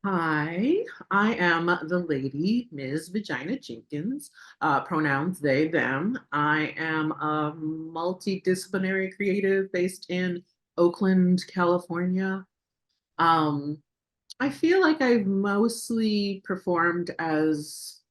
Hi, I am the lady, Ms. Vagina Jenkins, pronouns they, them. I am a multidisciplinary creative based in Oakland, California. Um, I feel like I've mostly performed as,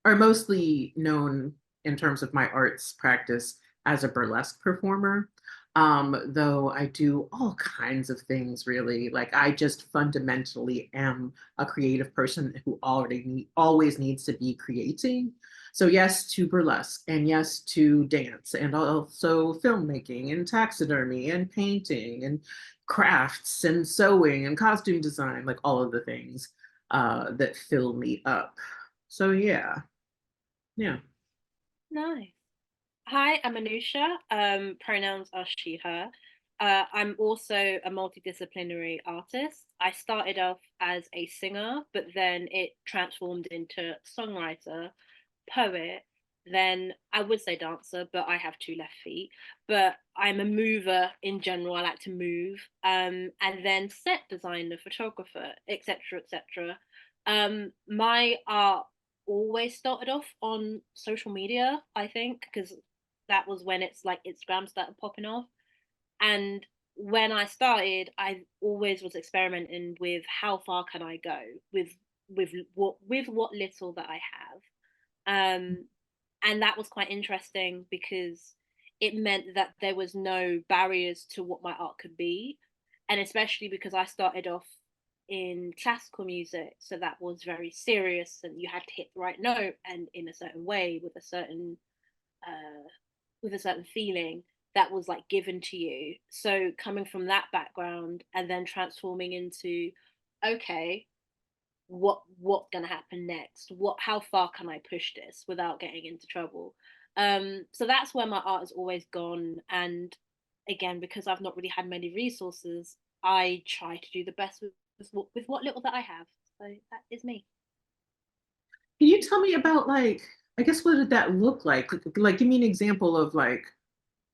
or mostly known in terms of my arts practice as a burlesque performer. Though I do all kinds of things really. Like I just fundamentally am a creative person who always needs to be creating. So yes to burlesque and yes to dance and also filmmaking and taxidermy and painting and crafts and sewing and costume design, like all of the things that fill me up. So yeah. Nice. Hi, I'm Anusha. Pronouns are she, her. I'm also a multidisciplinary artist. I started off as a singer, but then it transformed into songwriter, poet. Then I would say dancer, but I have two left feet. But I'm a mover in general. I like to move. And then set designer, photographer, etc., etc. My art always started off on social media, I think, because that was when it's like Instagram started popping off. And when I started, I always was experimenting with how far can I go with with what little that I have. And that was quite interesting because it meant that there was no barriers to what my art could be, and especially because I started off in classical music, so that was very serious and you had to hit the right note and in a certain way uh with a certain feeling that was like given to you. So coming from that background and then transforming into, okay, what's going to happen next, how far can I push this without getting into trouble. So that's where my art has always gone. And again, because I've not really had many resources, I try to do the best with what little that I have. So that is me. Can you tell me about like, I guess what did that look like? Like give me an example of like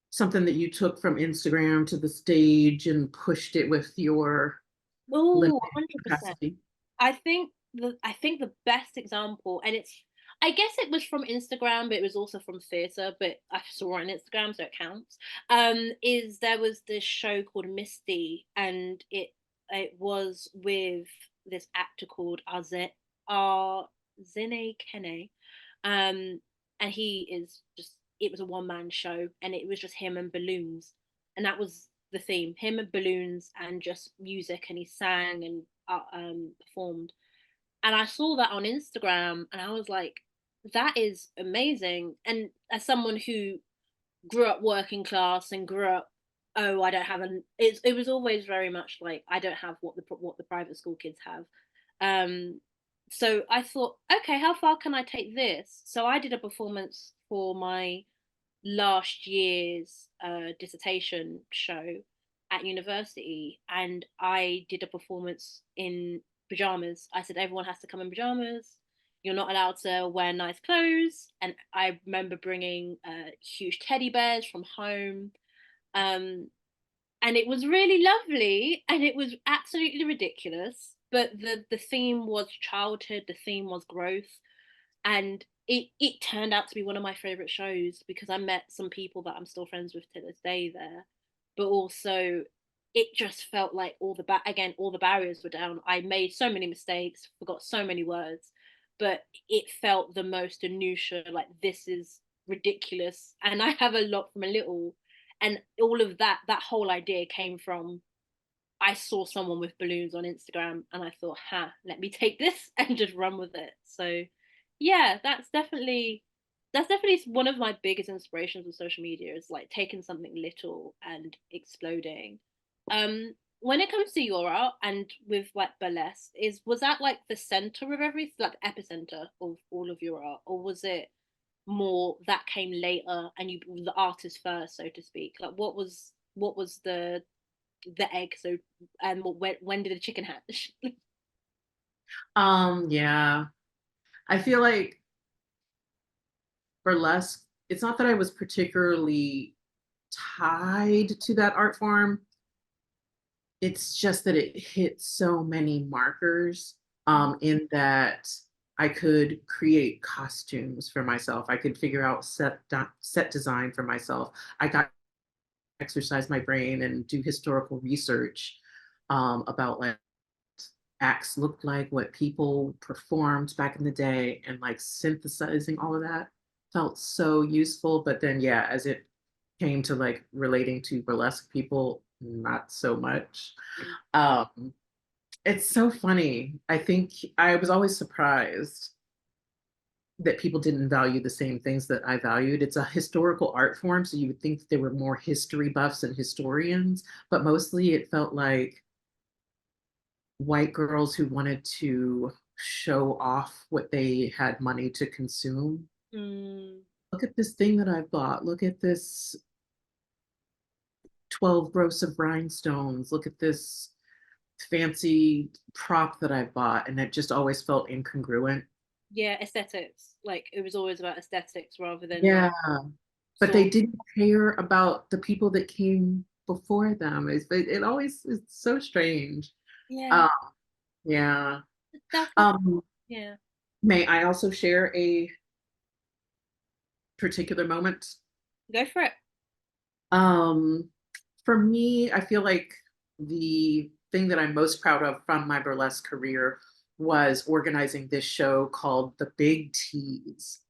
something that you took from Instagram to the stage and pushed it with your Oh, limited 100%. capacity. I think the best example, and I guess it was from Instagram, but it was also from theatre, but I saw it on Instagram, so it counts. Is there was this show called Misty, and it was with this actor called Arzene Kene. Um, and he is just it was a one-man show, and it was just him and balloons, and that was the theme, him and balloons and just music, and he sang and performed. And I saw that on Instagram and I was like, that is amazing. And as someone who grew up working class and grew up, oh, I don't have an it was always very much like I don't have what the private school kids have. um so I thought, okay, how far can I take this? So I did a performance for my last year's dissertation show at university, and I did a performance in pajamas. I said everyone has to come in pajamas. You're not allowed to wear nice clothes. And I remember bringing huge teddy bears from home. Um, and it was really lovely and it was absolutely ridiculous. But the theme was childhood, the theme was growth, and it turned out to be one of my favorite shows because I met some people that I'm still friends with to this day there. But also, it just felt like all the barriers were down. I made so many mistakes, forgot so many words, but it felt the most Anusha, like this is ridiculous, and I have a lot from a little. And all of that whole idea came from, I saw someone with balloons on Instagram and I thought, ha, let me take this and just run with it. So yeah, that's definitely one of my biggest inspirations with social media, is like taking something little and exploding. When it comes to your art and with like burlesque, was that like the center of everything, like the epicenter of all of your art, or was it more that came later and you the artist first, so to speak? Like what was the egg? So when did the chicken hatch? Yeah. I feel like burlesque, it's not that I was particularly tied to that art form. It's just that it hit so many markers. in that I could create costumes for myself. I could figure out set design for myself. I got to exercise my brain and do historical research about like acts looked like, what people performed back in the day, and like synthesizing all of that felt so useful. But then, yeah, as it came to like relating to burlesque people, not so much. Mm. Um, it's so funny. I think I was always surprised that people didn't value the same things that I valued. It's a historical art form, so you would think that there were more history buffs and historians, but mostly it felt like white girls who wanted to show off what they had money to consume. Mm. Look at this thing that I bought. Look at this 12 gross of rhinestones. Look at this fancy prop that I bought. And it just always felt incongruent. Yeah, aesthetics. Like it was always about aesthetics rather than Yeah. like But they sort. didn't care about the people that came before them. It always is so strange. Yeah, Um, yeah. that's what. Um, Yeah, may I also share a particular moment? go for it. Um, for me, I feel like the thing that I'm most proud of from my burlesque career was organizing this show called The Big Tease.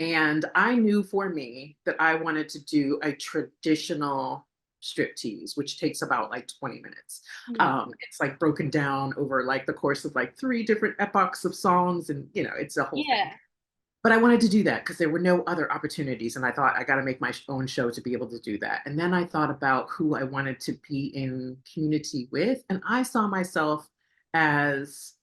And I knew for me that I wanted to do a traditional strip tease, which takes about like 20 minutes. Mm. It's like broken down over like the course of like three different epochs of songs, and it's a whole thing. Yeah. But I wanted to do that because there were no other opportunities. And I thought I got to make my own show to be able to do that. And then I thought about who I wanted to be in community with. And I saw myself as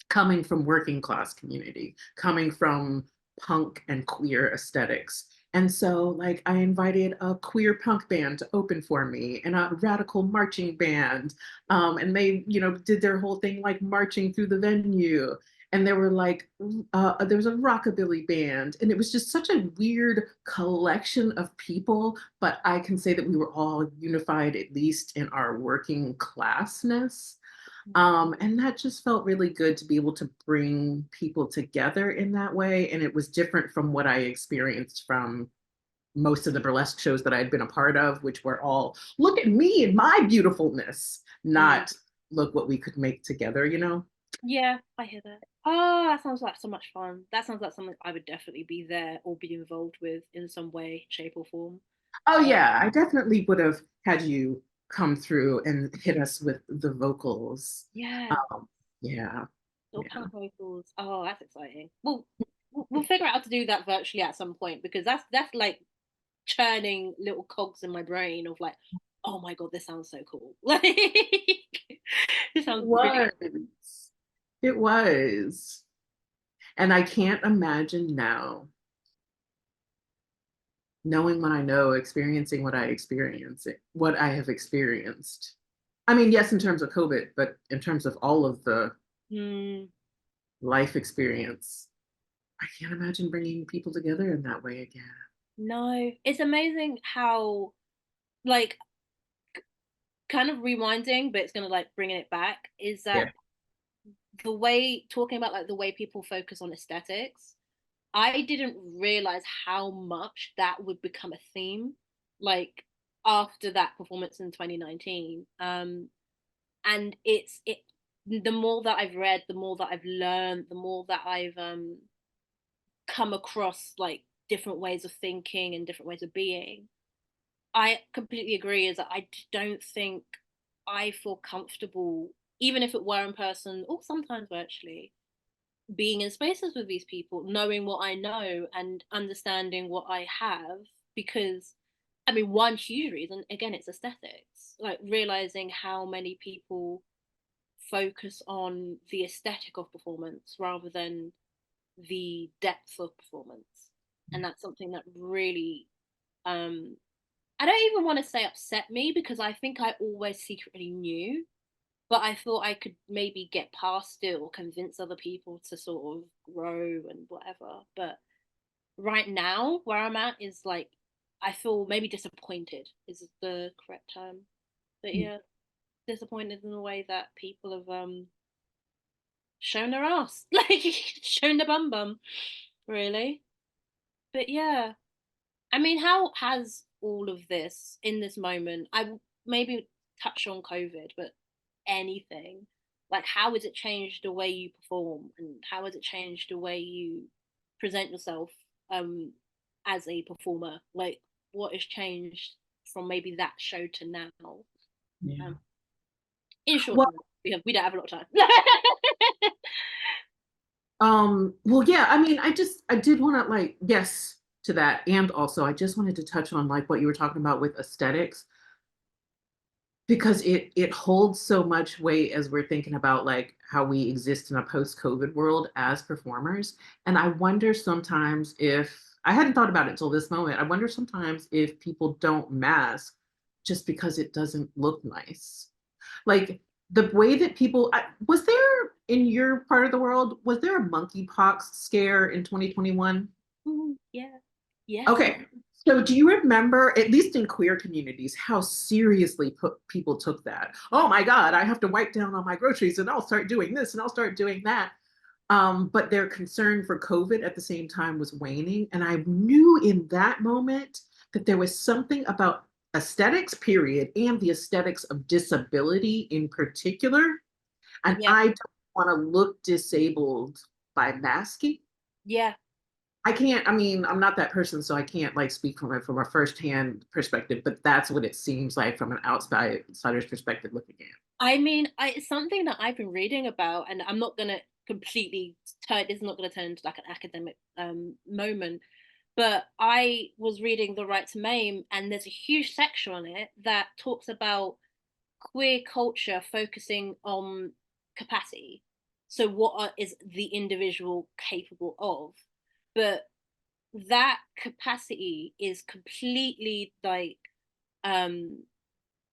coming from working class community, coming from punk and queer aesthetics. And so, like, I invited a queer punk band to open for me and a radical marching band. And they, did their whole thing like marching through the venue. And there were like, there was a rockabilly band. And it was just such a weird collection of people. But I can say that we were all unified, at least in our working classness. And that just felt really good to be able to bring people together in that way. And it was different from what I experienced from most of the burlesque shows that I'd been a part of, which were all, look at me and my beautifulness, Mm. not look what we could make together. Yeah, I hear that. Oh, that sounds like so much fun. That sounds like something I would definitely be there or be involved with in some way, shape, or form. Oh, Uh, yeah, I definitely would have had you come through and hit us with the vocals. yeah, Um, yeah, little yeah. punk vocals. Oh, that's exciting. Well, we'll figure out how to do that virtually at some point because that's like churning little cogs in my brain of like, oh my god, this sounds so cool. Like, this It sounds was. brilliant. It was. And I can't imagine now, knowing what I know, experiencing what I experience, what I have experienced. I mean, yes, in terms of COVID, but in terms of all of the Mm, life experience, I can't imagine bringing people together in that way again. no, it's amazing how like kind of rewinding, but it's gonna like bringing it back. Is that Yeah. the way talking about like the way people focus on aesthetics? I didn't realize how much that would become a theme, like after that performance in 2019. And it the more that I've read, the more that I've learned, the more that I've come across like different ways of thinking and different ways of being. I completely agree. Is that I don't think I feel comfortable, even if it were in person or sometimes virtually, being in spaces with these people, knowing what I know and understanding what I have, because I mean, one huge reason, again, it's aesthetics, like realizing how many people focus on the aesthetic of performance rather than the depth of performance. And that's something that really, um, I don't even want to say upset me because I think I always secretly knew, but I thought I could maybe get past it or convince other people to sort of grow and whatever. But right now, where I'm at is like, I feel maybe disappointed is the correct term. But yeah, disappointed in the way that people have shown her ass, like shown the bum bum, really. But yeah, I mean, how has all of this in this moment? Maybe touch on COVID, but anything like how has it changed the way you perform, and how has it changed the way you present yourself um as a performer? Like, what has changed from maybe that show to now? Yeah. Um, in short, Well, we don't have a lot of time. well, yeah, I mean, I did want to like, yes, to that. And also I just wanted to touch on like what you were talking about with aesthetics, because it holds so much weight as we're thinking about like how we exist in a post-COVID world as performers. And I wonder sometimes if I hadn't thought about it until this moment, I wonder sometimes if people don't mask just because it doesn't look nice. Like the way that people was there in your part of the world, was there a monkeypox scare in 2021? Yeah. Yes. Okay. So do you remember, at least in queer communities, how seriously people took that? Oh my God, I have to wipe down all my groceries and I'll start doing this and I'll start doing that. But their concern for COVID at the same time was waning. And I knew in that moment that there was something about aesthetics, period, and the aesthetics of disability in particular. And Yeah. I don't want to look disabled by masking. Yeah. I can't, I mean, I'm not that person, so I can't like speak from a firsthand perspective, but that's what it seems like from an outsider's perspective looking in. I mean, it's something that I've been reading about, and I'm not gonna completely turn. This is not gonna turn into like an academic moment, but I was reading The Right to Maim, and there's a huge section on it that talks about queer culture focusing on capacity. So, is the individual capable of? But that capacity is completely like um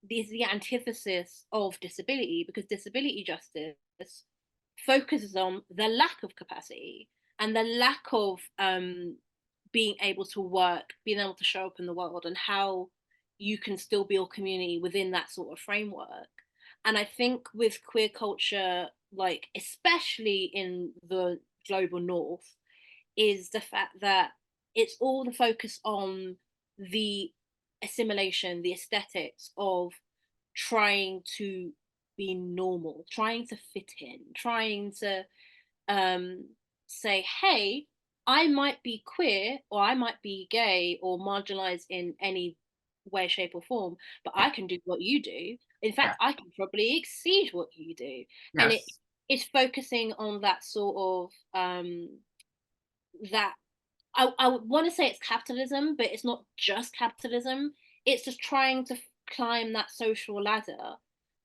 the antithesis of disability, because disability justice focuses on the lack of capacity and the lack of being able to work, being able to show up in the world, and how you can still build community within that sort of framework. And I think with queer culture, like especially in the global north, is the fact that it's all the focus on the assimilation, the aesthetics of trying to be normal, trying to fit in, trying to um, say, hey, I might be queer or I might be gay or marginalized in any way, shape, or form, but I can do what you do. In Yeah. fact, I can probably exceed what you do. And Yes. it's focusing on that sort of that I would want to say it's capitalism, but it's not just capitalism. It's just trying to climb that social ladder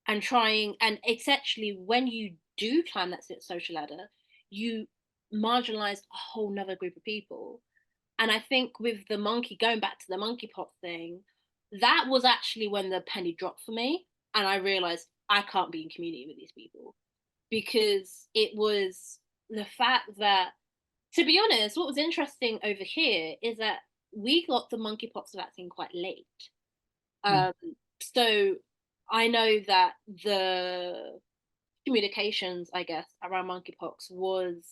and and it's actually when you do climb that social ladder, you marginalize a whole nother group of people. And I think with the monkey, going back to the monkeypox thing, that was actually when the penny dropped for me. And I realized I can't be in community with these people, because it was the fact that, to be honest, what was interesting over here is that we got the monkeypox vaccine quite late. Mm. Um, so I know that the communications, I guess, around monkeypox was,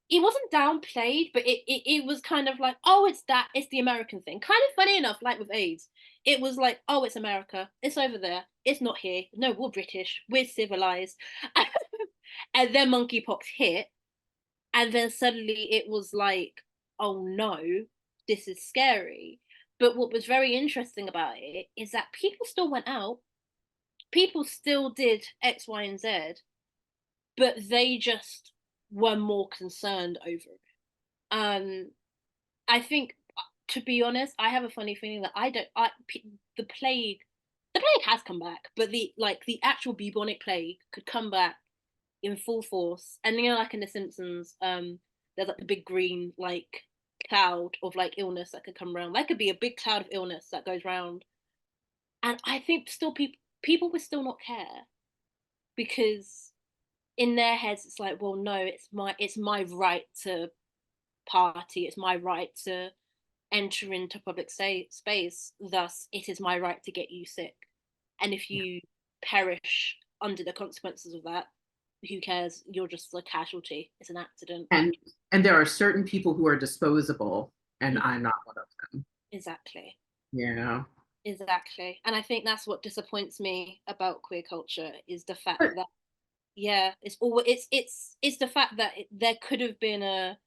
it wasn't downplayed, but it was kind of like, oh, it's the American thing. Kind of funny enough, like with AIDS, it was like, oh, it's America, it's over there, it's not here. No, we're British, we're civilized, and then monkeypox hit, and then suddenly it was like, oh no, this is scary. But what was very interesting about it is that people still went out, people still did X, Y, and Z, but they just were more concerned over it. Um, I think, to be honest, I have a funny feeling that I don't. The plague, the plague has come back, but the actual bubonic plague could come back in full force. And like in The Simpsons, there's like the big green like cloud of like illness that could come around. That could be a big cloud of illness that goes around. And I think still people would still not care, because in their heads it's like, well, no, it's my right to party, it's my right to enter into public space, thus it is my right to get you sick. And if Yeah. you perish under the consequences of that, who cares? You're just a casualty. It's an accident. And there are certain people who are disposable, and Mm, I'm not one of them. exactly. Yeah. Exactly. And I think that's what disappoints me about queer culture is the fact But that yeah, it's all it's the fact that there could have been a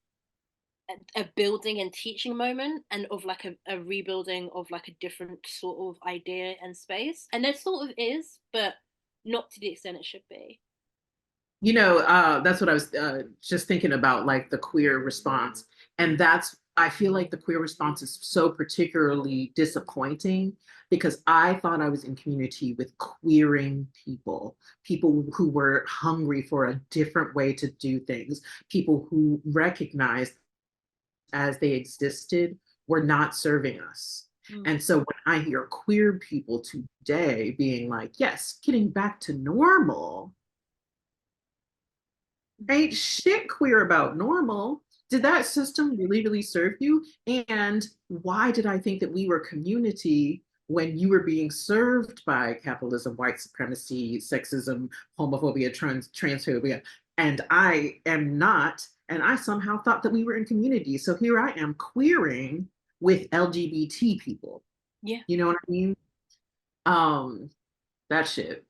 building and teaching moment and of like a rebuilding of like a different sort of idea and space. And there sort of is, but not to the extent it should be. that's what I was just thinking about, like the queer response. And I feel like the queer response is so particularly disappointing because I thought I was in community with queering people, people who were hungry for a different way to do things, people who recognized as they existed were not serving us. Mm. And so when I hear queer people today being like, yes, getting back to normal, ain't shit queer about normal. Did that system really, really serve you? And why did I think that we were community when you were being served by capitalism, white supremacy, sexism, homophobia, transphobia? And I am not. And I somehow thought that we were in community. So here I am queering with LGBT people. Yeah. You know what I mean? Um, that shit.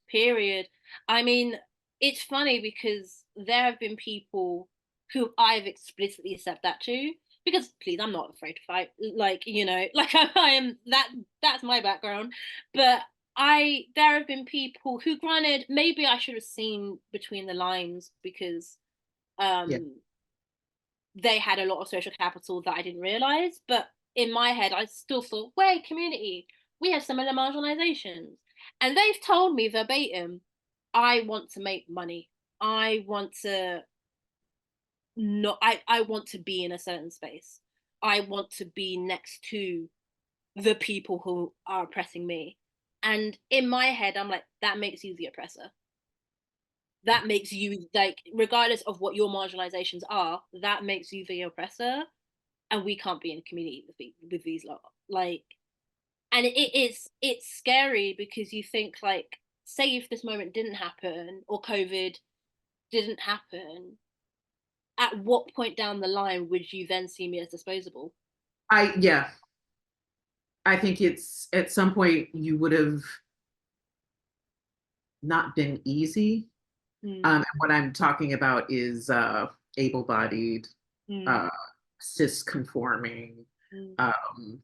Period. I mean, it's funny because there have been people who I've explicitly said that to. Because please, I'm not afraid to fight. Like, like I am that's my background. But there have been people who granted maybe I should have seen between the lines because Yeah. um they had a lot of social capital that I didn't realize. But in my head, I still thought, wait, community, we have similar marginalizations. And they've told me verbatim, I want to make money. I want to not I want to be in a certain space. I want to be next to the people who are oppressing me. And in my head, I'm like, that makes you the oppressor. That makes you like, regardless of what your marginalizations are, that makes you the oppressor, and we can't be in community with these lot. Like, and it's scary because you think like, say if this moment didn't happen or COVID didn't happen, at what point down the line would you then see me as disposable? Yeah, I think it's at some point you would have not been easy. Mm, And what I'm talking about is able-bodied, mm, uh, cis-conforming, mm. um,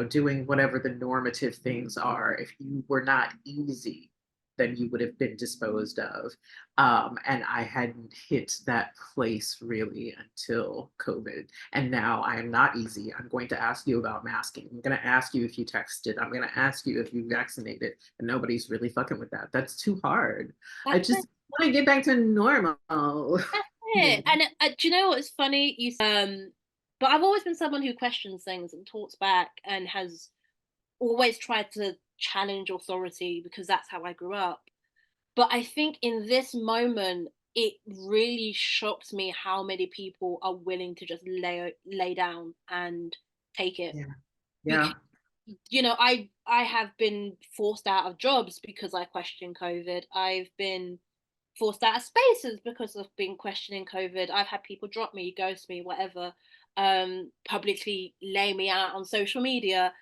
doing whatever the normative things are. If you were not easy, then you would have been disposed of. And I hadn't hit that place really until COVID. And now I am not easy. I'm going to ask you about masking. I'm going to ask you if you texted. I'm going to ask you if you vaccinated. And nobody's really fucking with that. That's too hard. I That's it. just want to get back to normal. That's it. And do you know what's funny? But I've always been someone who questions things and talks back and has always tried to challenge authority because that's how I grew up. But I think in this moment, it really shocked me how many people are willing to just lay down and take it. Yeah. Because Yeah. I have been forced out of jobs because I question COVID. I've been forced out of spaces because of being questioning COVID. I've had people drop me, ghost me, whatever, publicly lay me out on social media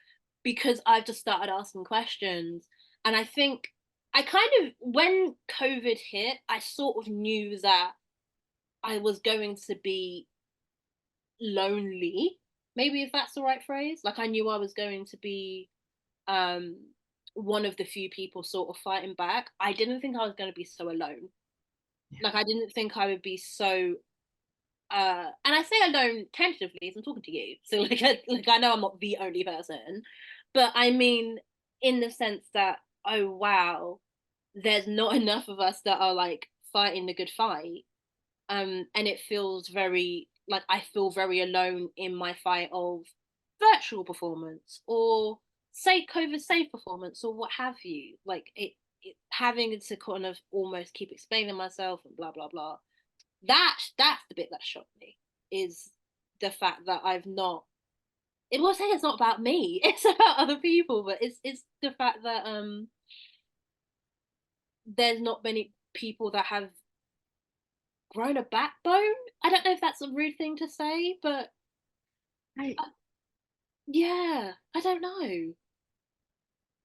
because I've just started asking questions. And I think I kind of, when COVID hit, I sort of knew that I was going to be lonely, maybe if that's the right phrase. Like I knew I was going to be um one of the few people sort of fighting back. I didn't think I was going to be so alone. Yeah. Like I didn't think I would be so and I say alone tentatively as I'm talking to you. So like I know I'm not the only person, but I mean in the sense that oh wow, there's not enough of us that are like fighting the good fight. And it feels very like I feel very alone in my fight of virtual performance or say COVID safe performance or what have you. Like having to kind of almost keep explaining myself and blah blah blah. That's the bit that shocked me is the fact that I've not. It was saying it's not about me. It's about other people, but it's the fact that there's not many. people that have grown a backbone. I don't know if that's a rude thing to say, but Right. yeah, I don't know.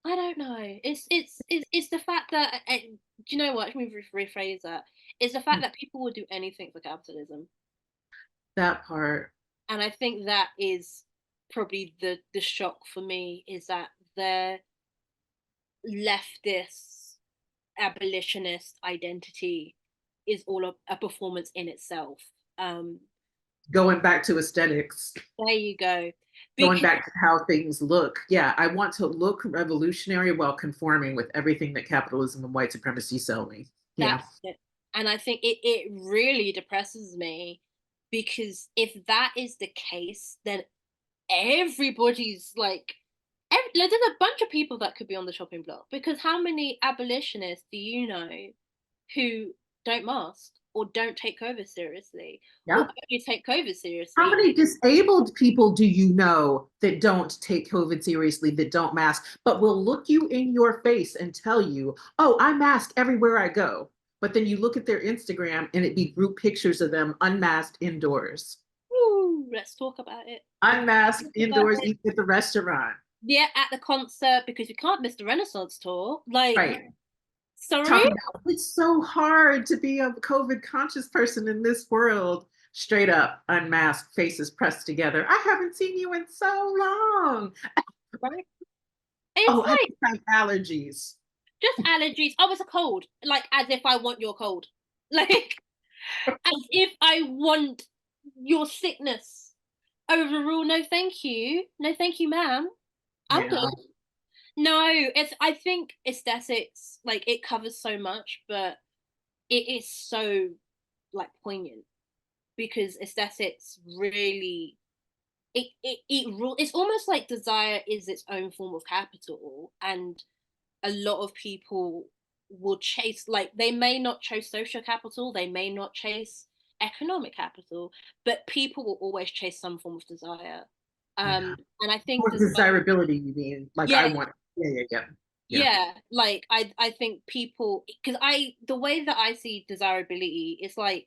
I don't know. It's the fact that do you know what? Let me rephrase that. It's the fact that people will do anything for capitalism, That part. and I think that is probably the shock for me is that their leftist abolitionist identity is all a performance in itself. Um, Going back to aesthetics, there you go. going Because back to how things look. Yeah, I want to look revolutionary while conforming with everything that capitalism and white supremacy sell me. Yeah. that's it. And I think it really depresses me because if that is the case, then everybody's like, there's a bunch of people that could be on the chopping block because how many abolitionists do you know who don't mask or don't take COVID seriously or Yeah. only take COVID How seriously? many disabled people do you know that don't take COVID seriously, that don't mask, but will look you in your face and tell you, oh, I mask everywhere I go. But then you look at their Instagram and it be group pictures of them unmasked indoors, Woo, let's talk about it. unmasked Talk about indoors, it. eating at the restaurant. Yeah, at the concert because you can't miss the Renaissance tour. Like, Right. sorry? Talking about it's so hard to be a COVID conscious person in this world. Straight up, unmasked, faces pressed together. I haven't seen you in so long. Right? Oh, It's I like just have allergies. just allergies. Oh, it's a cold. Like as if I want your cold. Like as if I want your sickness. Overrule, no thank you. No thank you, ma'am. I'm Yeah. good. No, it's I think aesthetics, like it covers so much, but it is so like poignant because aesthetics really it's almost like desire is its own form of capital and a lot of people will chase like they may not chase social capital, they may not chase economic capital, but people will always chase some form of desire. Yeah. And I think Or desire, desirability, you mean? Like I yeah, want. Yeah, yeah, yeah. Yeah. yeah, like I think people because I the way that I see desirability is like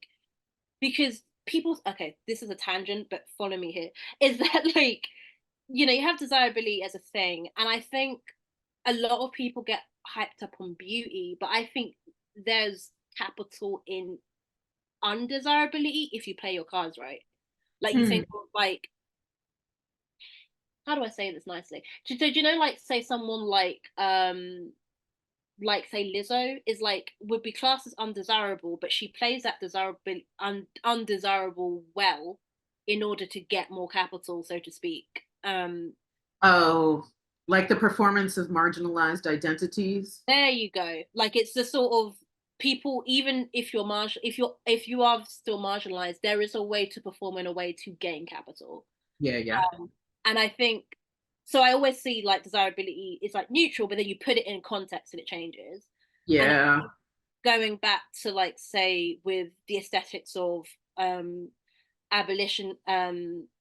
because people okay, this is a tangent, but follow me here, is that like you have desirability as a thing, and I think a lot of people get hyped up on beauty, but I think there's capital in undesirability if you play your cards right. Like you Hmm. think of like how do I say this nicely? So do you know like say someone like say Lizzo is like would be classed as undesirable, but she plays that undesirable well in order to get more capital, so to speak. Oh, like the performance of marginalized identities. There you go. Like it's the sort of people, even if you're if you are still marginalized, there is a way to perform in a way to gain capital. Yeah, yeah. And I think so. I always see like desirability is like neutral, but then you put it in context and it changes. And Yeah. going back to like say with the aesthetics of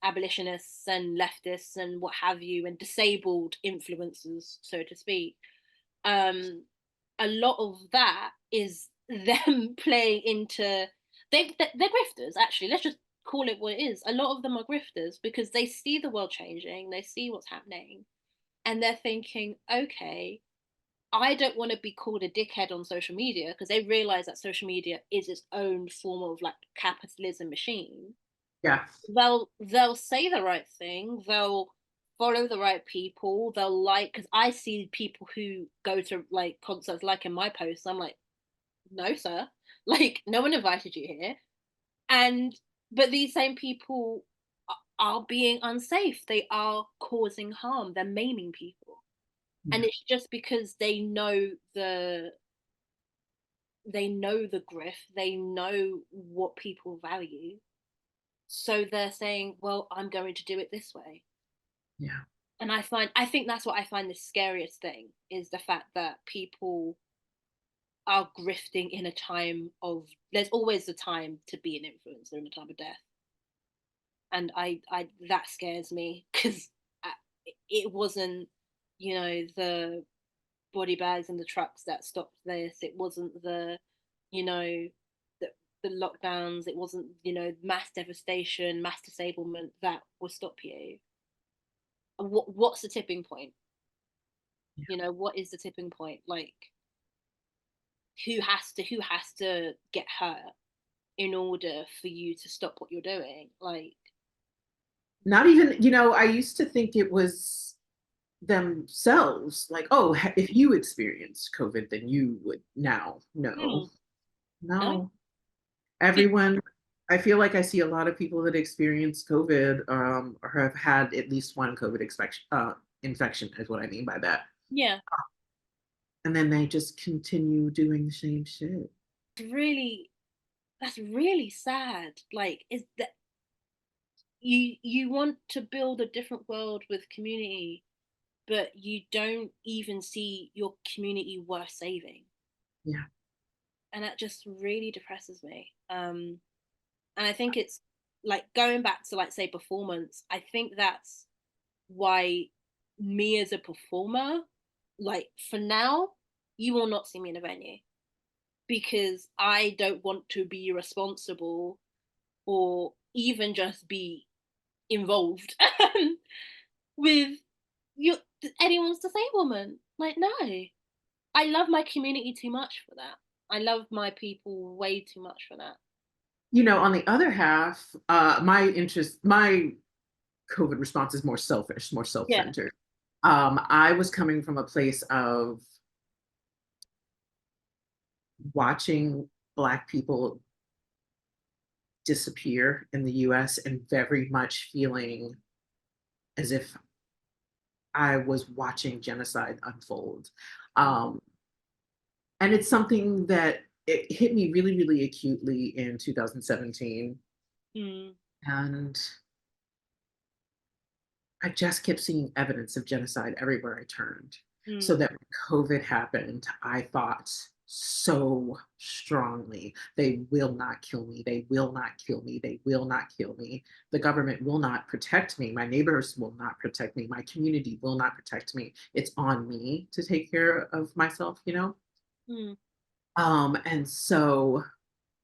abolitionists and leftists and what have you and disabled influencers so to speak um a lot of that is them playing into they're grifters actually, let's just call it what it is. A lot of them are grifters because they see the world changing, they see what's happening, and they're thinking okay, I don't want to be called a dickhead on social media because they realize that social media is its own form of like capitalism machine. Yeah. They'll say the right thing, they'll follow the right people, they'll like because I see people who go to like concerts like in my posts, I'm like, no, sir, like no one invited you here. And but these same people are being unsafe, they are causing harm, they're maiming people. And Yeah. it's just because they know the grift, they know what people value. So they're saying, well, I'm going to do it this way. Yeah. And I think that's what I find the scariest thing is the fact that people are grifting in a time of there's always a time to be an influencer in a time of death. And I that scares me because it wasn't, the body bags and the trucks that stopped this. It wasn't you know, the, the lockdowns, it wasn't, mass devastation, mass disablement that will stop you. What's the tipping point? What is the tipping point? Like, who has to get hurt in order for you to stop what you're doing? Like, Not even, I used to think it was themselves. Like, oh, if you experienced COVID, then you would now. No, hmm, no, no. Everyone, I feel like I see a lot of people that experience COVID or have had at least one COVID infection, is what I mean by that. yeah, And then they just continue doing the same shit. really, that's really sad. Like, is that you want to build a different world with community, but you don't even see your community worth saving, Yeah. and that just really depresses me. And I think it's like going back to, like, say, performance. I think that's why me as a performer, like, for now, you will not see me in a venue, because I don't want to be responsible or even just be involved with you anyone's disablement. Like, no. I love my community too much for that. I love my people way too much for that. On the other half, my COVID response is more selfish, more Yeah. self-centered. I was coming from a place of watching Black people disappear in the US and very much feeling as if I was watching genocide unfold. Um, and it's something that it hit me really, really acutely in 2017. Mm, And I just kept seeing evidence of genocide everywhere I turned. So mm, that when COVID happened, I thought so strongly, they will not kill me. They will not kill me. They will not kill me. The government will not protect me. My neighbors will not protect me. My community will not protect me. It's on me to take care of myself. mm, And so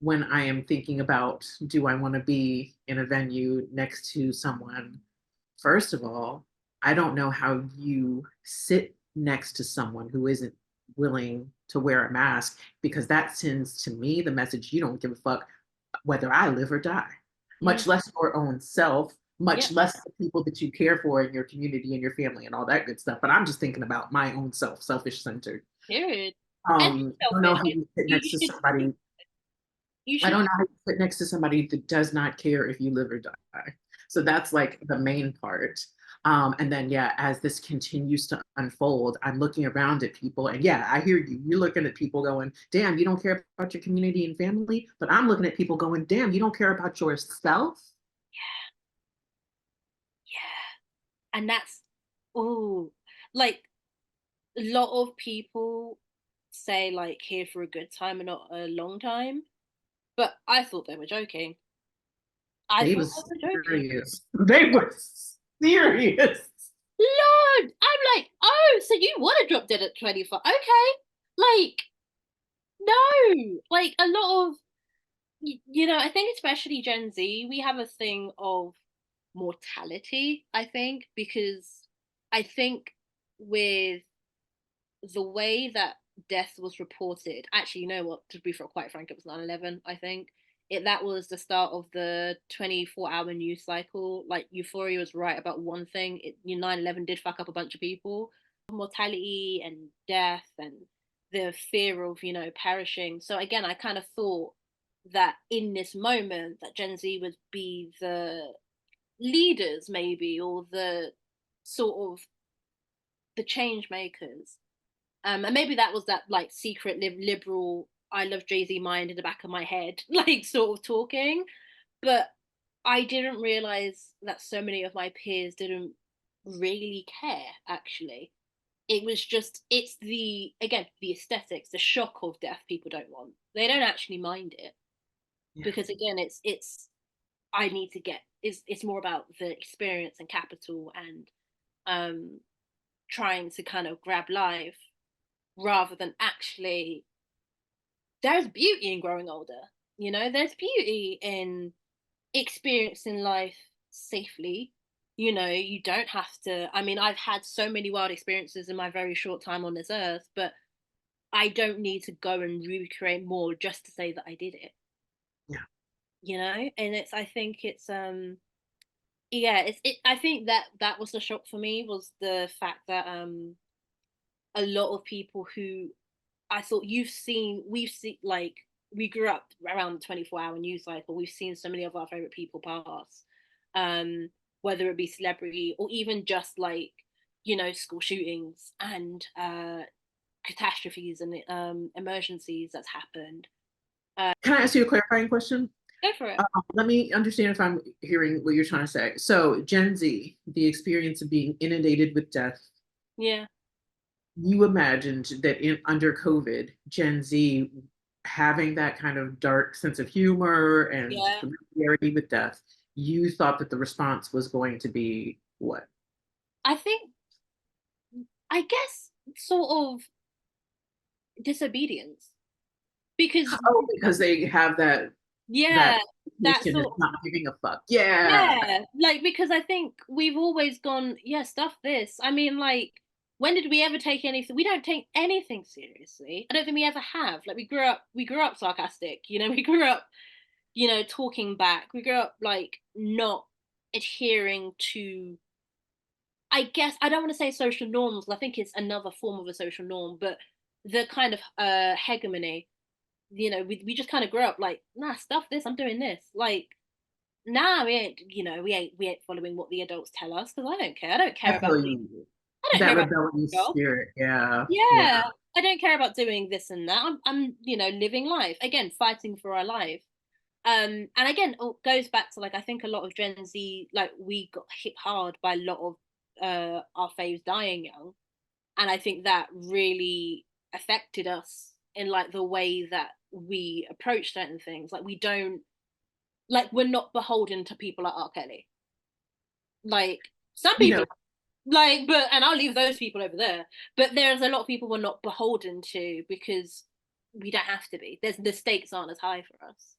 when I am thinking about, do I want to be in a venue next to someone? First of all, I don't know how you sit next to someone who isn't willing to wear a mask, because that sends to me the message you don't give a fuck whether I live or die, mm. much less your own self, Yeah. much less the people that you care for in your community and your family and all that good stuff. But I'm just thinking about my own self, selfish centered. Period. And I don't know selfish. how you sit You, next you to should somebody. you I should don't know how you sit next to somebody that does not care if you live or die. So that's like the main part. And then, yeah, as this continues to unfold, I'm looking around at people, and yeah, I hear you. You're looking at people going, damn, you don't care about your community and family. But I'm looking at people going, damn, you don't care about yourself. yeah. And that's, oh, like, a lot of people say, like, here for a good time and not a long time. But I thought they were joking. I They thought was they were joking. serious. They were serious. Lord, I'm like, oh, so you want to drop dead at 24? Okay. Like, no. Like, a lot of, I think especially Gen Z, we have a thing of mortality, I think, because I think with the way that death was reported, actually, you know what, to be quite frank, it was 9/11, I think. That was the start of the 24-hour news cycle. Like, Euphoria was right about one thing. 9/11 did fuck up a bunch of people. Mortality and death and the fear of, perishing. So again, I kind of thought that in this moment that Gen Z would be the leaders, maybe, or the sort of the change makers. And maybe that was that, like, secret liberal I love Jay-Z mind in the back of my head, like, sort of talking. But I didn't realize that so many of my peers didn't really care, actually. It was just, it's the aesthetics, the shock of death people don't want. They don't actually mind it, Yeah. because again, it's I need to get, it's more about the experience and capital and um trying to kind of grab life rather than actually there's beauty in growing older. There's beauty in experiencing life safely. You don't have to. I mean, I've had so many wild experiences in my very short time on this earth, but I don't need to go and recreate more just to say that I did it. Yeah. And I think it's yeah, I think that that was the shock for me, was the fact that a lot of people who I thought we've seen, like, we grew up around the 24-hour news cycle. We've seen so many of our favorite people pass, um, whether it be celebrity or even just like, school shootings and catastrophes and emergencies that's happened. Can I ask you a clarifying question? Go for it. Let me understand if I'm hearing what you're trying to say. So, Gen Z, the experience of being inundated with death, Yeah, you imagined that under COVID, Gen Z having that kind of dark sense of humor and yeah. familiarity with death, you thought that the response was going to be what? I think, I guess, sort of disobedience, because Oh, because they have that yeah, that mission is sort. not giving a fuck. Yeah. Yeah, like, because I think we've always gone, yeah, stuff this. I mean, like, when did we ever take anything? We don't take anything seriously. I don't think we ever have. Like, we grew up sarcastic. We grew up, talking back. We grew up like not adhering to. I guess I don't want to say social norms. I think it's another form of a social norm, but the kind of hegemony. We just kind of grew up like, nah, stuff this. I'm doing this. Like, nah, we ain't following what the adults tell us, because I don't care. I don't care I about feel being, you. I don't care That about being a rebellious girl. spirit. Yeah. Yeah. Yeah, I don't care about doing this and that. I'm living life again, fighting for our life. And again, it goes back to, like, I think a lot of Gen Z, like, we got hit hard by a lot of our faves dying young, and I think that really affected us in, like, the way that we approach certain things. Like, we don't, like, we're not beholden to people like R. Kelly. Like, some You people, know, like, but and I'll leave those people over there. But there's a lot of people we're not beholden to, because we don't have to be. The stakes aren't as high for us.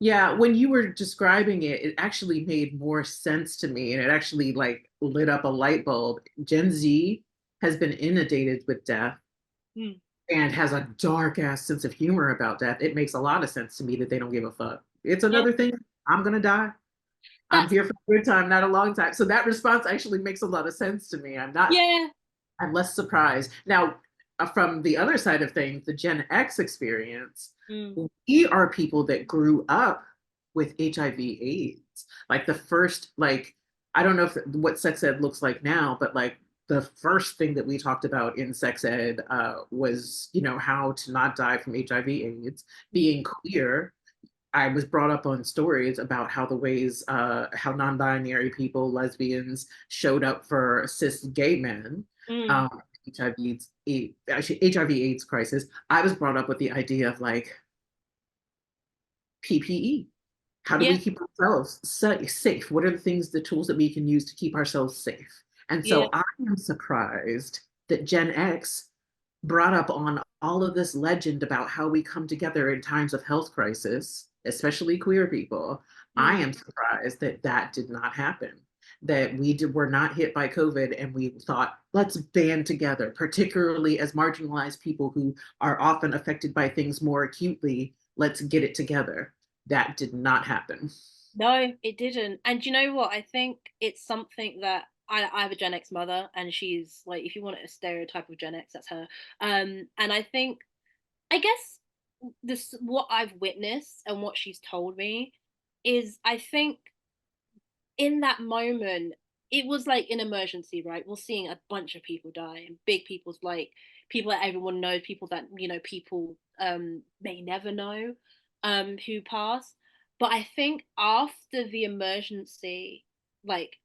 yeah, when you were describing it, it actually made more sense to me and it actually like lit up a light bulb. Gen Z has been inundated with death Mm. and has a dark ass sense of humor about death. It makes a lot of sense to me that they don't give a fuck. It's Yeah, another thing. I'm gonna die. I'm that's here for a good time, not a long time. So that response actually makes a lot of sense to me. yeah. I'm less surprised. Now, from the other side of things, the Gen X experience, Mm. we are people that grew up with HIV/AIDS. Like the first, like, I don't know what sex ed looks like now, but like the first thing that we talked about in sex ed was, how to not die from HIV/AIDS, Mm. being queer. I was brought up on stories about how the ways how non-binary people, lesbians, showed up for cis gay men. Mm. Um, HIV/AIDS crisis. I was brought up with the idea of like PPE. How do Yeah, we keep ourselves safe? What are the things, the tools that we can use to keep ourselves safe? And yeah. so I am surprised that Gen X brought up on all of this legend about how we come together in times of health crisis, especially queer people. I Mm. am surprised that that did not happen, that were not hit by COVID and we thought, let's band together, particularly as marginalized people who are often affected by things more acutely. Let's get it together. That did not happen. No, it didn't. And you know what? I think it's something that I have a Gen X mother, and she's like, if you want a stereotype of Gen X, that's her. And I think, I guess, this what I've witnessed and what she's told me is, I think, in that moment, it was like an emergency, right? We're seeing a bunch of people die, and big people's, like, people that everyone knows, people that, people may never know, who pass. But I think after the emergency, like,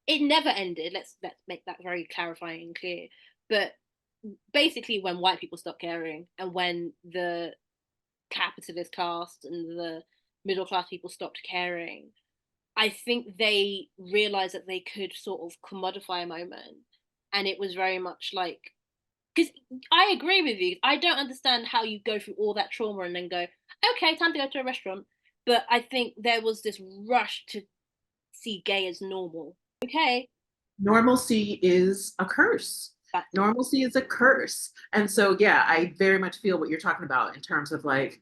it never ended. Let's make that very clarifying and clear. But basically, when white people stopped caring, and when the capitalist class and the middle class people stopped caring, I think they realized that they could sort of commodify a moment. And it was very much like because I agree with you. I don't understand how you go through all that trauma and then go, okay, time to go to a restaurant. But I think there was this rush to see gay as normal. Okay, Normalcy is a curse. that's it. Normalcy is a curse. And so, yeah, I very much feel what you're talking about in terms of like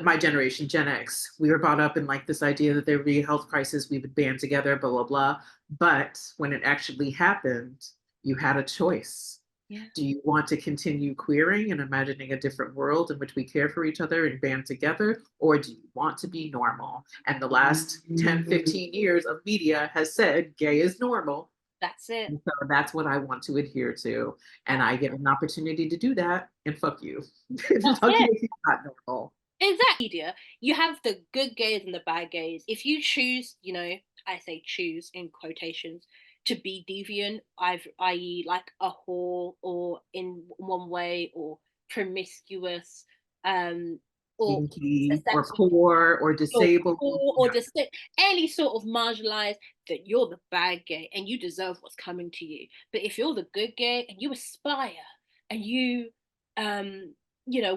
my generation, Gen X. We were brought up in like this idea that there would be a health crisis, we would band together, blah, blah, blah. But when it actually happened, you had a choice. Yeah. Do you want to continue queering and imagining a different world in which we care for each other and band together? Or do you want to be normal? And the last 10, 15 years of media has said gay is normal. That's it. And so that's what I want to adhere to. And I get an opportunity to do that. And fuck you. That's Fuck you it. if you're not normal. Exactly. Media. You have the good gays and the bad gays. If you choose, I say choose in quotations, to be deviant, i.e., like a whore or in one way or promiscuous, or Kinky or sexually poor or or disabled. poor or Yeah. just any sort of marginalized, that you're the bad gay and you deserve what's coming to you. But if you're the good gay and you aspire and you um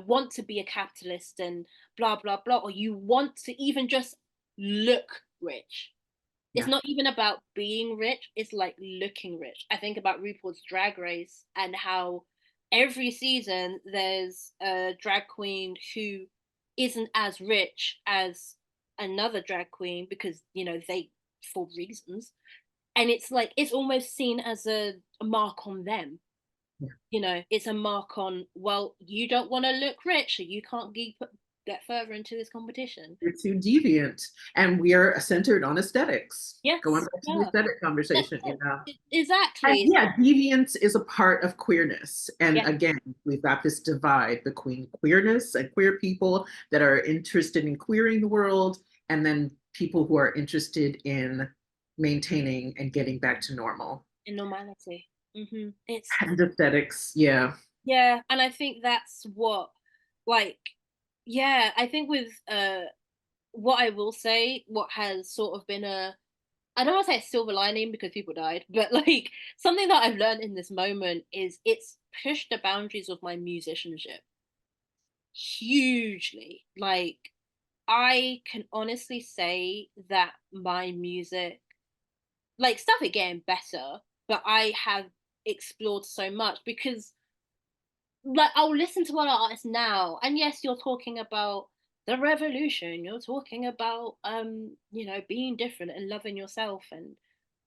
want to be a capitalist and blah blah blah, or you want to even just look rich, it's Yeah. not even about being rich, it's like looking rich. I think about RuPaul's Drag Race and how every season there's a drag queen who isn't as rich as another drag queen because, they, for reasons. And it's like, it's almost seen as a mark on them. Yeah. It's a mark on, well, you don't want to look rich, so you can't get further into this competition. You're too deviant. And we are centered on aesthetics. Going Yes, back to the yeah, aesthetic that's conversation, you it. know. And Exactly. yeah, deviance is a part of queerness. And Yeah. again, we've got this divide between queerness and queer people that are interested in queering the world, and then people who are interested in maintaining and getting back to normal. In normality. It's And aesthetics, yeah. Yeah, and I think that's what, like, yeah, I think with what I will say, what has sort of been I don't want to say a silver lining because people died, but like something that I've learned in this moment is it's pushed the boundaries of my musicianship hugely. Like, I can honestly say that my music, like, stuff it getting better, but I have explored so much because, like, I'll listen to other artists now, and yes, you're talking about the revolution, you're talking about being different and loving yourself and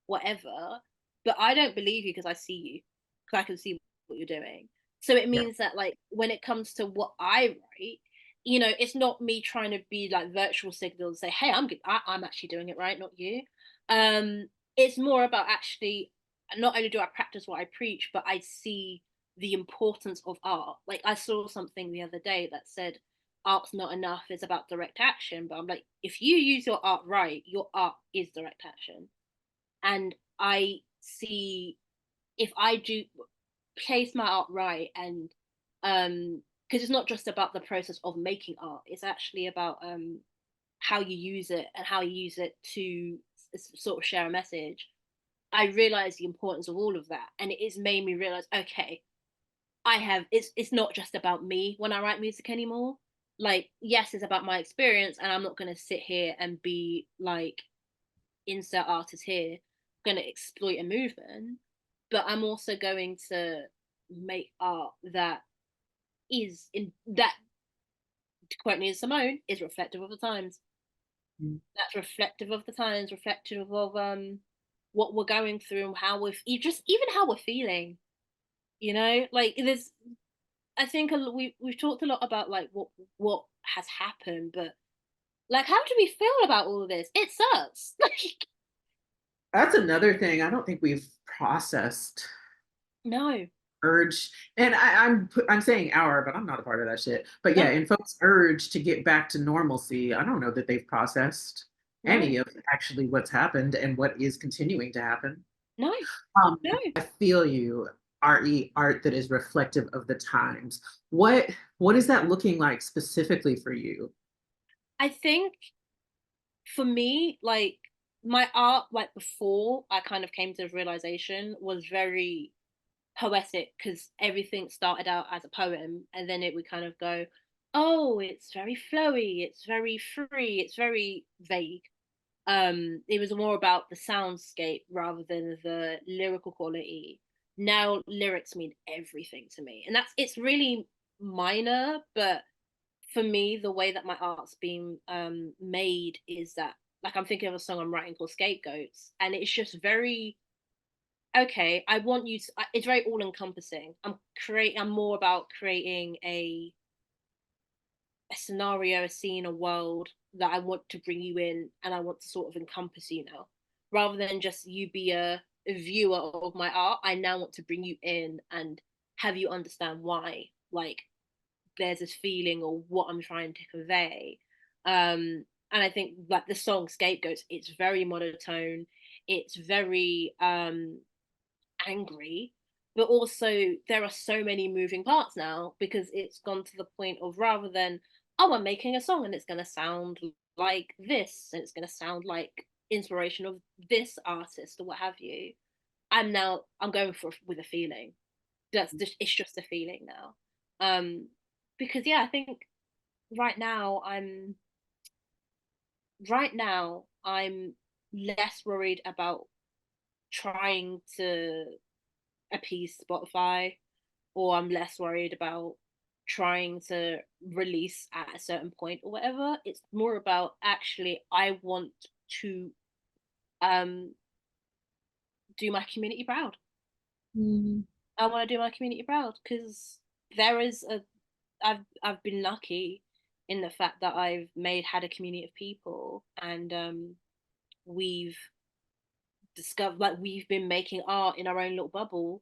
whatever, but I don't believe you because I see you, because I can see what you're doing. So it Yeah. means that, like, when it comes to what I write, it's not me trying to be like virtual signal and say, hey, I'm good, I'm actually doing it right, not you. um it's more about actually, not only do I practice what I preach, but I see the importance of art. Like, I saw something the other day that said art's not enough, it's about direct action. But I'm like, if you use your art right, your art is direct action. And I see, if I do place my art right, and because it's not just about the process of making art, it's actually about how you use it and how you use it to sort of share a message. I realize the importance of all of that, and it has made me realize, okay, it's not just about me when I write music anymore. Like, yes, it's about my experience, and I'm not going to sit here and be like, insert artist here, going to exploit a movement, but I'm also going to make art that is in that, to quote Nina Simone, is reflective of the times. Mm. That's reflective of the times, reflective of what we're going through and how just even how we're feeling. Like, there's, I think we've talked a lot about like what has happened, but like, how do we feel about all of this? It sucks. Like, That's another thing I don't think we've processed. no, Urge, and I'm saying our, but I'm not a part of that shit. But no, yeah, in folks' urge to get back to normalcy, I don't know that they've processed no, any of actually what's happened and what is continuing to happen. no, Um, no. I feel you, re art that is reflective of the times. What is that looking like specifically for you? I think for me, like, my art, like, before I kind of came to the realization, was very poetic because everything started out as a poem, and then it would kind of go, oh, it's very flowy, it's very free, it's very vague. It was more about the soundscape rather than the lyrical quality. Now lyrics mean everything to me, and it's really minor, but for me, the way that my art's being made is that, like, I'm thinking of a song I'm writing called Scapegoats, and it's just very, okay, I want you to, it's very all encompassing. I'm more about creating a scenario, a scene, a world that I want to bring you in, and I want to sort of encompass you now, rather than just you be a viewer of my art. I now want to bring you in and have you understand why, like, there's this feeling or what I'm trying to convey. And I think like the song Scapegoats, it's very monotone, it's very angry, but also there are so many moving parts now because it's gone to the point of, rather than, oh, I'm making a song and it's going to sound like this and it's going to sound like inspiration of this artist or what have you, I'm going for with a feeling. That's just, it's just a feeling now. Because yeah, I think right now i'm I'm less worried about trying to appease Spotify, or I'm less worried about trying to release at a certain point or whatever. It's more about, actually, I want to um do my community proud. Mhm. I want to do my community proud because there is a I've been lucky in the fact that I've had a community of people, and we've discovered, like, we've been making art in our own little bubble,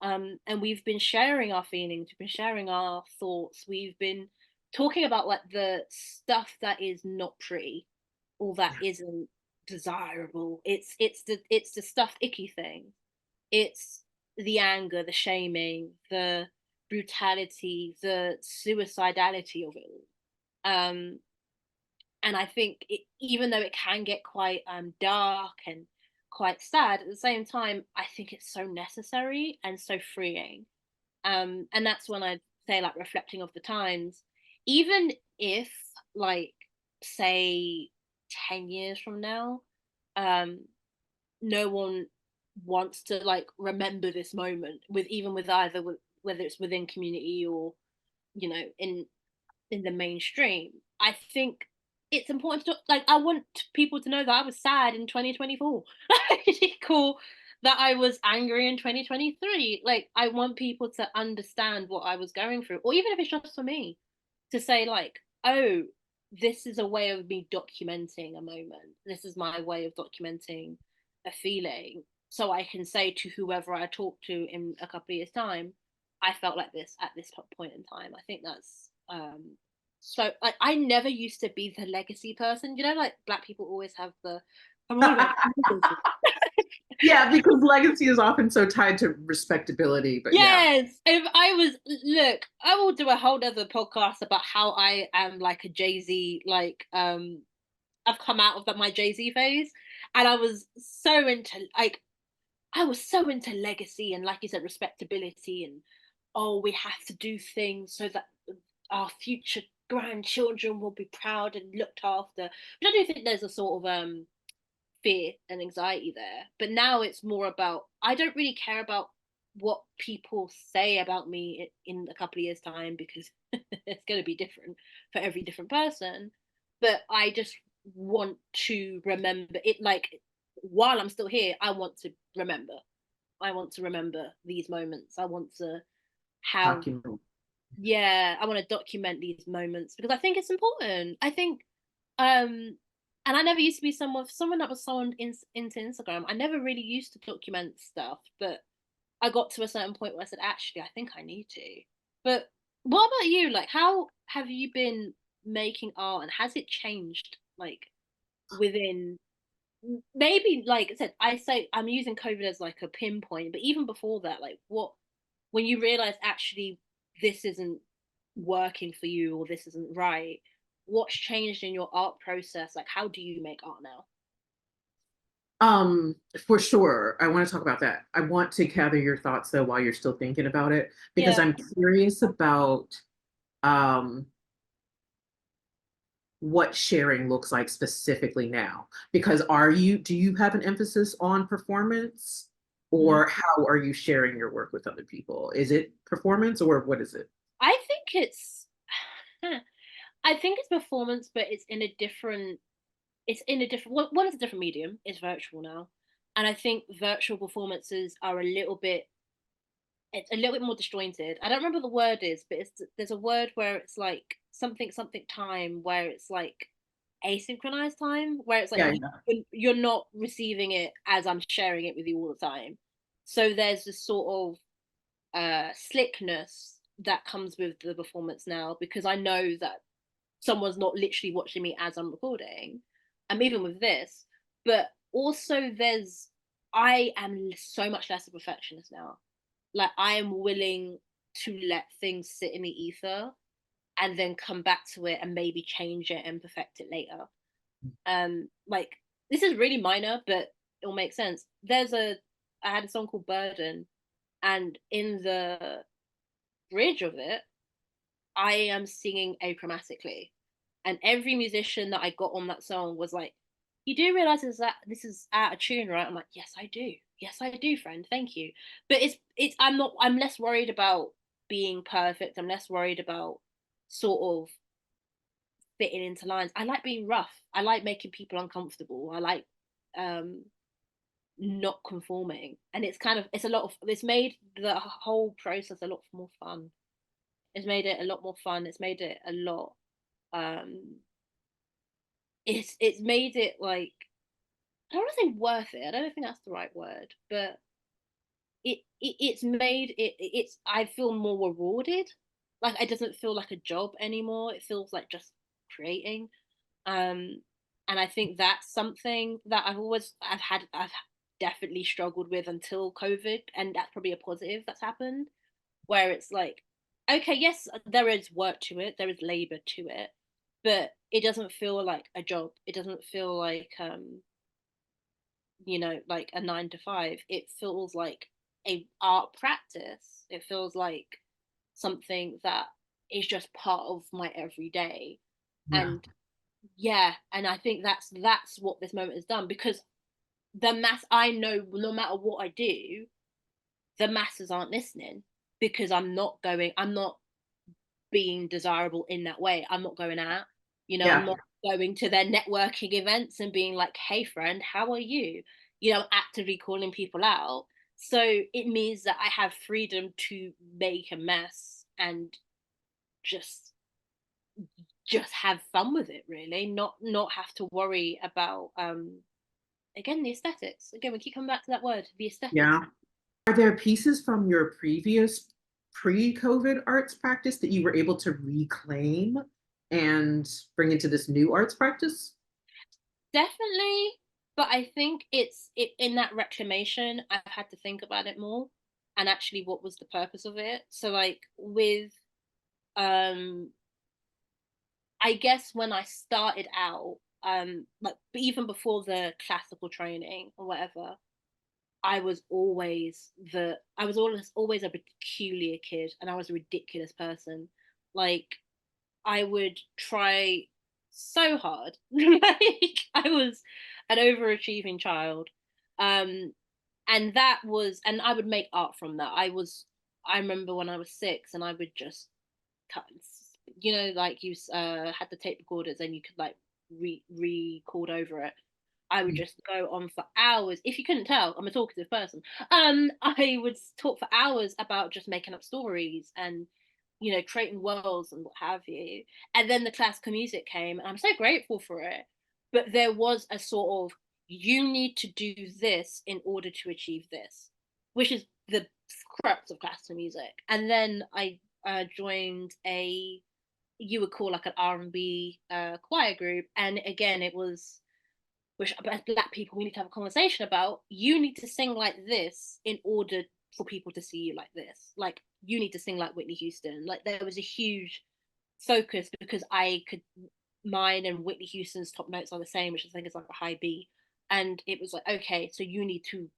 and we've been sharing our feelings, we've been sharing our thoughts, we've been talking about like the stuff that is not pretty or that Yeah. isn't desirable. It's the stuff, icky thing. It's the anger, the shaming, the brutality, the suicidality of it all. And I think even though it can get quite dark and quite sad, at the same time, I think it's so necessary and so freeing. And that's when I say, like, reflecting of the times, even if, like, say 10 years from now, um, no one wants to like remember this moment, with even with either whether it's within community or, in the mainstream. I think it's important to, like, I want people to know that I was sad in 2024. It's cool that I was angry in 2023. Like, I want people to understand what I was going through, or even if it's just for me, to say like, oh, this is a way of me documenting a moment. This is my way of documenting a feeling. So I can say to whoever I talk to in a couple of years' time, I felt like this at this point in time. I think that's so, like, I never used to be the legacy person. Like, black people always have the, I'm all about legacy. Yeah, because legacy is often so tied to respectability, but yeah. Yes. If I was, look, I will do a whole other podcast about how I am like a Jay-Z, like, I've come out of my Jay-Z phase, and I was so into legacy and, like you said, respectability, and, oh, we have to do things so that our future grandchildren will be proud and looked after. But I do think there's a sort of fear and anxiety there. But now it's more about, I don't really care about what people say about me in a couple of years' time, because it's going to be different for every different person. But I just want to remember it, like, while I'm still here, I want to remember. I want to remember these moments. I want to have, Document. yeah, I want to document these moments because I think it's important. I think, um, and I never used to be someone that was so into Instagram. I never really used to document stuff, but I got to a certain point where I said, actually, I think I need to. But what about you? Like, how have you been making art, and has it changed, like, within, maybe, like I said, I say I'm using COVID as like a pinpoint, but even before that, like, what, when you realize, actually, this isn't working for you, or this isn't right, what's changed in your art process? Like, how do you make art now? For sure. I want to talk about that. I want to gather your thoughts though while you're still thinking about it, because Yeah, I'm curious about um what sharing looks like specifically now. Because do you have an emphasis on performance, mm. or how are you sharing your work with other people? Is it performance or what is it? I think it's I think it's performance, but it's in a different one is a different medium. It's virtual now, and I think virtual performances are it's a little bit more disjointed. I don't remember the word is, but there's a word where it's like something something time, where it's like asynchronized time, where it's like Yeah, yeah. you're not receiving it as I'm sharing it with you all the time. So there's this sort of slickness that comes with the performance now, because I know that someone's not literally watching me as I'm recording. I'm even with this, but also I am so much less a perfectionist now. Like I am willing to let things sit in the ether and then come back to it and maybe change it and perfect it later. Like this is really minor, but it'll make sense. I had a song called Burden, and in the bridge of it, I am singing achromatically. And every musician that I got on that song was like, "You do realize that this is out of tune, right?" I'm like, "Yes, I do. Yes, I do, friend. Thank you." But I'm less worried about being perfect. I'm less worried about sort of fitting into lines. I like being rough. I like making people uncomfortable. I like um not conforming. And it's made the whole process a lot more fun. It's made it a lot more fun. It's made it a lot um it's made it like, I don't want to say worth it. I don't think that's the right word, but it's made it's I feel more rewarded. Like it doesn't feel like a job anymore. It feels like just creating. Um and I think that's something that I've definitely struggled with until COVID, and that's probably a positive that's happened, where it's like, okay, yes, there is work to it, there is labor to it, but it doesn't feel like a job. It doesn't feel like like a 9 to 5. It feels like a art practice. It feels like something that is just part of my everyday. Yeah. And yeah, and I think that's what this moment has done, because the mass I know, no matter what I do, the masses aren't listening, because I'm not being desirable in that way. I'm not going out, I'm Yeah. not going to their networking events and being like, "Hey friend, how are you?" Actively calling people out. So it means that I have freedom to make a mess and just have fun with it, really, not have to worry about again the aesthetics. Again, we keep coming back to that word, the aesthetics. Yeah. Are there pieces from your previous pre-COVID arts practice that you were able to reclaim and bring into this new arts practice? Definitely, but I think in that reclamation, I've had to think about it more, and actually what was the purpose of it. So like with um I guess when I started out, like even before the classical training or whatever, I was always a peculiar kid, and I was a ridiculous person. Like I would try so hard. Like I was an overachieving child. Um and I would make art from that. I remember when I was 6, and I would just cut, like you had the tape recorders and you could like record over it. I would just go on for hours. If you couldn't tell, I'm a talkative person. I would talk for hours about just making up stories and creating worlds and what have you. And then the classical music came, and I'm so grateful for it. But there was a sort of, you need to do this in order to achieve this, which is the crux of classical music. And then I joined a, you would call like an R&B choir group, and again it was, which as black people we need to have a conversation about, you need to sing like this in order for people to see you like this. Like you need to sing like Whitney Houston. Like there was a huge focus, because I could, mine and Whitney Houston's top notes are the same, which I think is like a high B. And it was like, okay, so you need to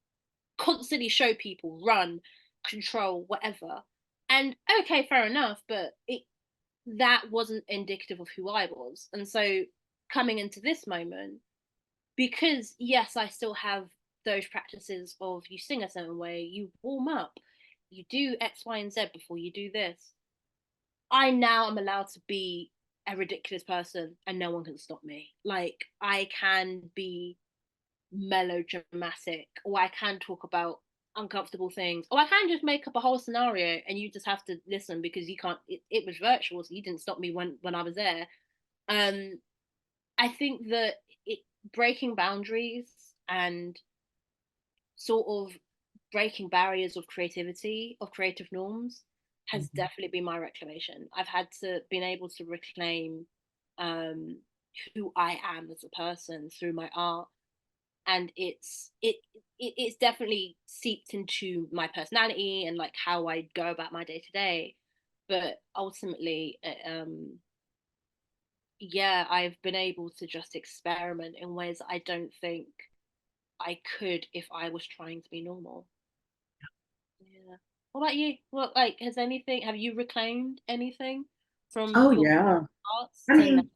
constantly show people, run, control, whatever. And okay, fair enough, but it that wasn't indicative of who I was. And so coming into this moment, because yes, I still have those practices of you sing a certain way, you warm up, you do X, Y, and Z before you do this. I now am allowed to be a ridiculous person and no one can stop me. Like I can be melodramatic, or I can talk about uncomfortable things, or I can just make up a whole scenario and you just have to listen because you can't it was virtual, so you didn't stop me when I was there. um I think that it breaking boundaries and sort of breaking barriers of creativity, of creative norms, has Mhm. definitely been my reclamation. I've had to been able to reclaim um who I am as a person through my art, and it's definitely seeped into my personality and like how I go about my day to day. But ultimately, yeah, I've been able to just experiment in ways that I don't think I could if I was trying to be normal. Yeah. What about you? What, like, has anything, have you reclaimed anything from Oh your yeah. arts I to now? mean,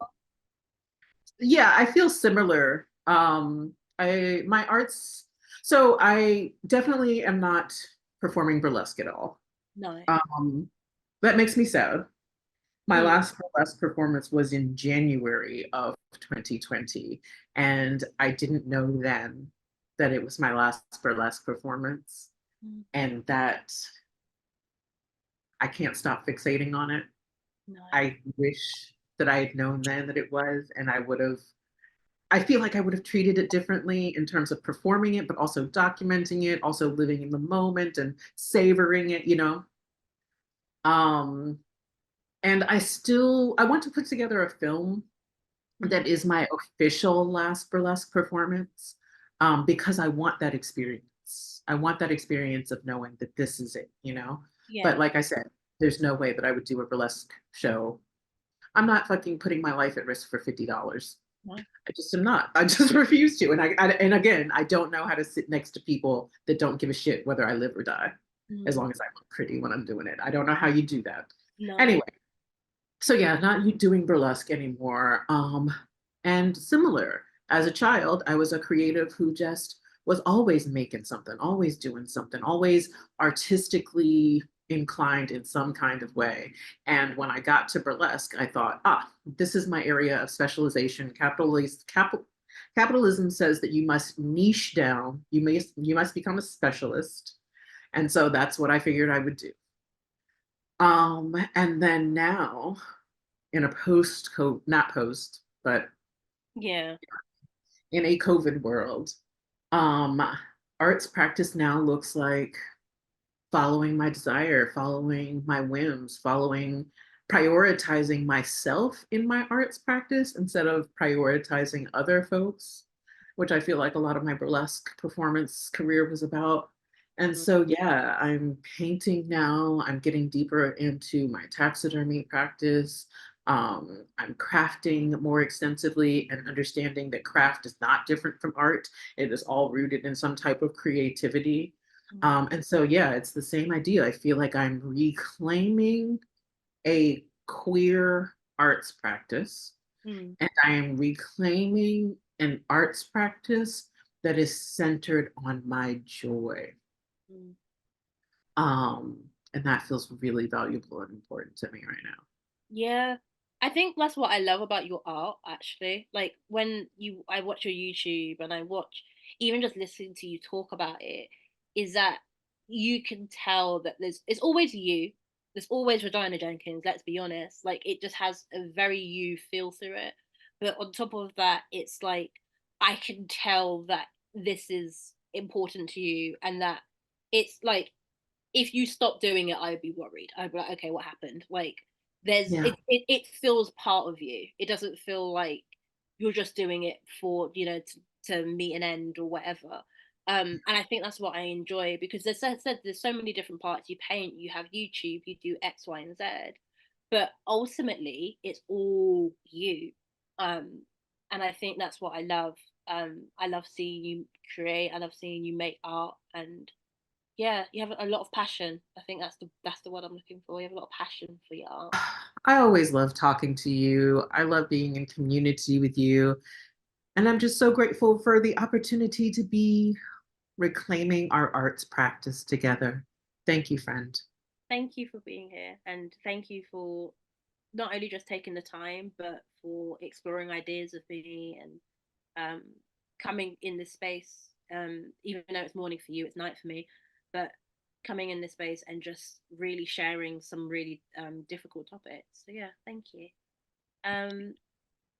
yeah, I feel similar. My arts, so I definitely am not performing burlesque at all. No. Um, that makes me sad. My Mm, last burlesque performance was in January of 2020, and I didn't know then that it was my last burlesque performance, mm, and that I can't stop fixating on it. no. I wish that I had known then that it was, and I feel like I would have treated it differently in terms of performing it, but also documenting it, also living in the moment and savoring it, you know? Um, and I want to put together a film Mm, that is my official last burlesque performance, because I want that experience. I want that experience of knowing that this is it, you know? But yeah. like I said, there's no way that I would do a burlesque show. I'm not fucking putting my life at risk for $50. No. I just am not. I just refuse to. And again, I don't know how to sit next to people that don't give a shit whether I live or die, as Mm, long as I look pretty when I'm doing it. I don't know how you do that. no. Anyway, so yeah, not doing burlesque anymore. And similar, as a child, I was a creative who just was always making something, always doing something, always artistically inclined in some kind of way. And when I got to burlesque, I thought, this is my area of specialization. Capitalism says that you must niche down, you must become a specialist. And so that's what I figured I would do. And then now in a post COVID, not post, but Yeah. in a COVID world, um, arts practice now looks like following my desire, following my whims, following prioritizing myself in my arts practice instead of prioritizing other folks, which I feel like a lot of my burlesque performance career was about. And Mm, so, yeah, I'm painting now. I'm getting deeper into my taxidermy practice. I'm crafting more extensively and understanding that craft is not different from art. It is all rooted in some type of creativity. mm, And so, yeah, it's the same idea. I feel like I'm reclaiming a queer arts practice, mm, and I am reclaiming an arts practice that is centered on my joy. mm. And that feels really valuable and important to me right now. Yeah. I think that's what I love about your art, actually. Like when I watch your YouTube and I watch, even just listening to you talk about it, is that you can tell that it's always you. There's always Regina Jenkins, let's be honest. Like it just has a very you feel through it. But on top of that, it's like I can tell that this is important to you, and that it's like if you stop doing it, I'd be worried. I'd be like, okay, what happened? Like, Yeah. it feels part of you. It doesn't feel like you're just doing it for to meet an end or whatever. And I think that's what I enjoy because there's so many different parts. You paint, you have YouTube, you do X, Y, and Z, but ultimately it's all you. Um, and I think that's what I love. I love seeing you create. I love seeing you make art, and yeah, you have a lot of passion. I think that's the word I'm looking for. You have a lot of passion for your art. I always love talking to you. I love being in community with you. And I'm just so grateful for the opportunity to be reclaiming our arts practice together. Thank you, friend. Thank you for being here, and thank you for not only just taking the time, but for exploring ideas with me and coming in this space. Even though it's morning for you, it's night for me, but coming in this space and just really sharing some really difficult topics. So yeah, thank you. Um,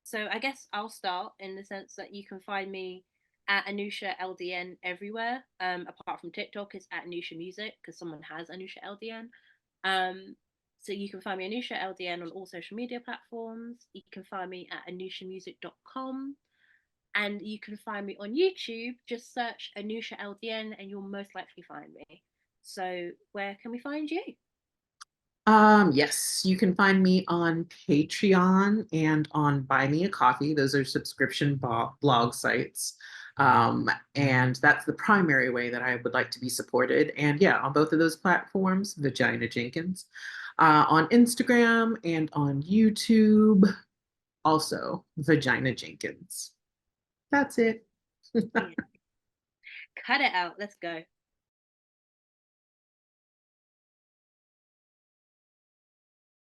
so I guess I'll start in the sense that you can find me at Anusha LDN everywhere. Apart from TikTok, it's at Anusha Music because someone has Anusha LDN. Um, so you can find me Anusha LDN on all social media platforms. You can find me at anushamusic.com. And you can find me on YouTube. Just search Anusha LDN and you'll most likely find me. So where can we find you? Yes, you can find me on Patreon and on Buy Me a Coffee. Those are subscription blog sites. And that's the primary way that I would like to be supported. And yeah, on both of those platforms, Vagina Jenkins. On Instagram and on YouTube, also Vagina Jenkins. That's it. Yeah. Cut it out. Let's go.